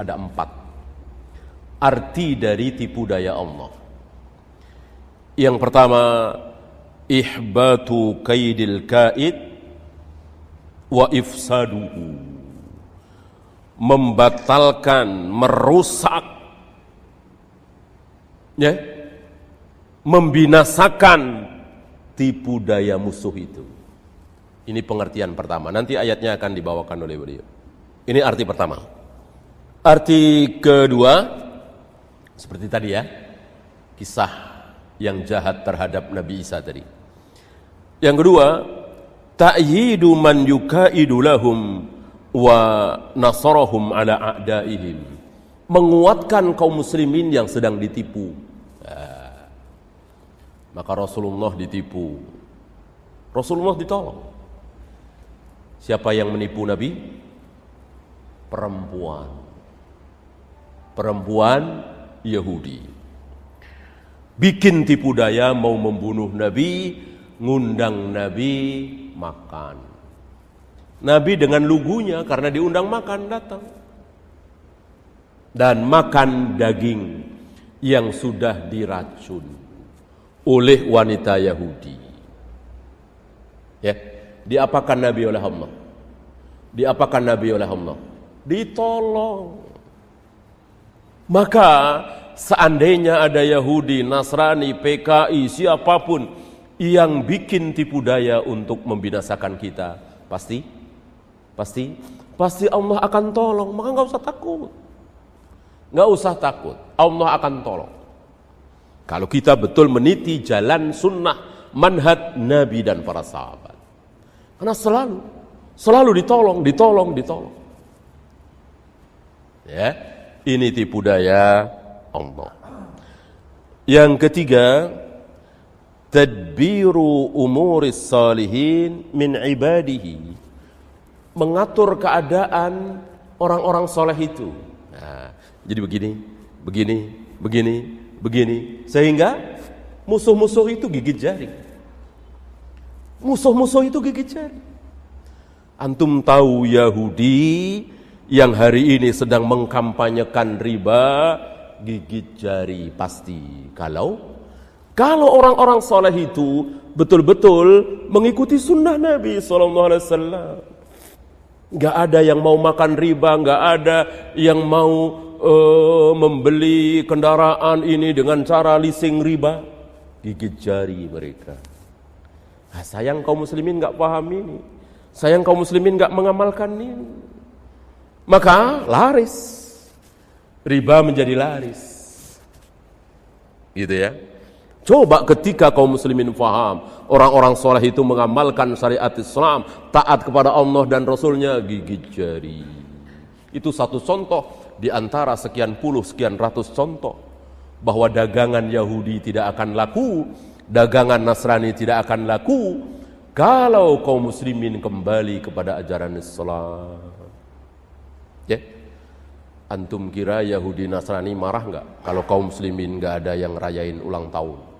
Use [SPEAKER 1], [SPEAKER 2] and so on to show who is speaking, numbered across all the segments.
[SPEAKER 1] Ada 4 arti dari tipu daya Allah. Yang pertama, ihbatu kaidil kaid wa ifsaduhu, membatalkan, merusak, ya, membinasakan tipu daya musuh itu. Ini pengertian pertama. Nanti ayatnya akan dibawakan oleh beliau. Ini arti pertama. Arti kedua, seperti tadi ya, kisah yang jahat terhadap Nabi Isa tadi. Yang kedua, ta'yidu man yukaidu lahum wa nasarahum ala a'daihim, menguatkan kaum muslimin yang sedang ditipu. Maka Rasulullah ditipu, Rasulullah ditolong. Siapa yang menipu Nabi? Perempuan Yahudi. Bikin tipu daya mau membunuh Nabi, ngundang Nabi makan. Nabi dengan lugunya karena diundang makan datang. Dan makan daging yang sudah diracun oleh wanita Yahudi. Ya, diapakan Nabi oleh Allah? Diapakan Nabi oleh Allah? Ditolong. Maka seandainya ada Yahudi, Nasrani, PKI, siapapun yang bikin tipu daya untuk membinasakan kita, pasti Allah akan tolong. Maka nggak usah takut. Nggak usah takut. Allah akan tolong. Kalau kita betul meniti jalan sunnah, manhaj Nabi dan para sahabat. Karena selalu ditolong. Ya, ini tipu daya Allah. Yang ketiga, tadbiru umuris salihin min ibadihi, mengatur keadaan orang-orang soleh itu. Nah, jadi begini, sehingga musuh-musuh itu gigit jari. Antum tahu Yahudi yang hari ini sedang mengkampanyekan riba, gigit jari pasti. Kalau orang-orang soleh itu betul-betul mengikuti sunnah Nabi SAW. Gak ada yang mau makan riba, gak ada yang mau membeli kendaraan ini dengan cara leasing riba. Gigit jari mereka. Nah, sayang kaum muslimin gak paham ini. Sayang kaum muslimin gak mengamalkan ini. Maka laris. Riba menjadi laris. Gitu ya. Coba ketika kaum muslimin faham, orang-orang soleh itu mengamalkan syariat Islam, taat kepada Allah dan Rasulnya, gigit jari. Itu satu contoh di antara sekian puluh, sekian ratus contoh bahwa dagangan Yahudi tidak akan laku, dagangan Nasrani tidak akan laku kalau kaum muslimin kembali kepada ajaran Islam. Ya, antum kira Yahudi Nasrani marah nggak kalau kaum muslimin nggak ada yang rayain ulang tahun?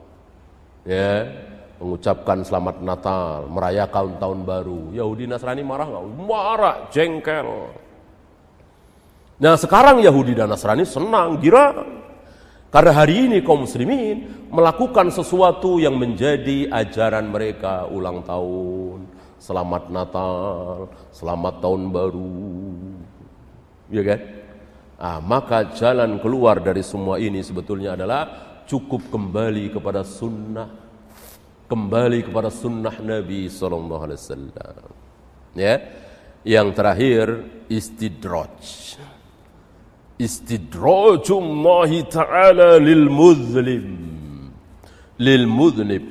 [SPEAKER 1] Ya, mengucapkan selamat Natal, merayakan tahun baru. Yahudi Nasrani marah nggak? Marah, jengkel. Nah, sekarang Yahudi dan Nasrani senang, girang. Karena hari ini kaum muslimin melakukan sesuatu yang menjadi ajaran mereka, ulang tahun, selamat Natal, selamat tahun baru. Ya kan? Ah, maka jalan keluar dari semua ini sebetulnya adalah cukup kembali kepada sunnah, kembali kepada sunnah Nabi SAW. Ya, yang terakhir istidraj. Istidrajullahi ta'ala lil mudhnib.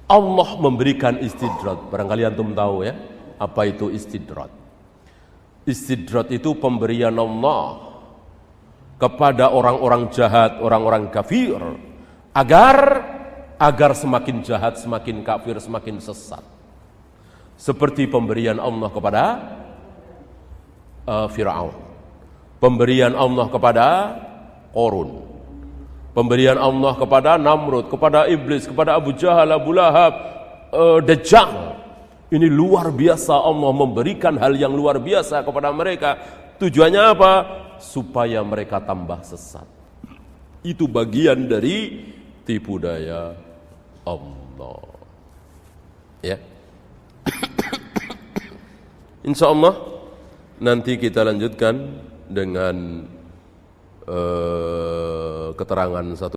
[SPEAKER 1] Allah memberikan istidraj. Barangkali antum tahu ya, apa itu istidraj? Istidraj itu pemberian Allah kepada orang-orang jahat, orang-orang kafir, agar semakin jahat, semakin kafir, semakin sesat. Seperti pemberian Allah kepada Fir'aun, pemberian Allah kepada Qarun, pemberian Allah kepada Namrud, kepada Iblis, kepada Abu Jahal, Abu Lahab, Dajjal. Ini luar biasa, Allah memberikan hal yang luar biasa kepada mereka. Tujuannya apa? Supaya mereka tambah sesat. Itu bagian dari tipu daya Allah. Ya. Insya Allah nanti kita lanjutkan dengan keterangan satu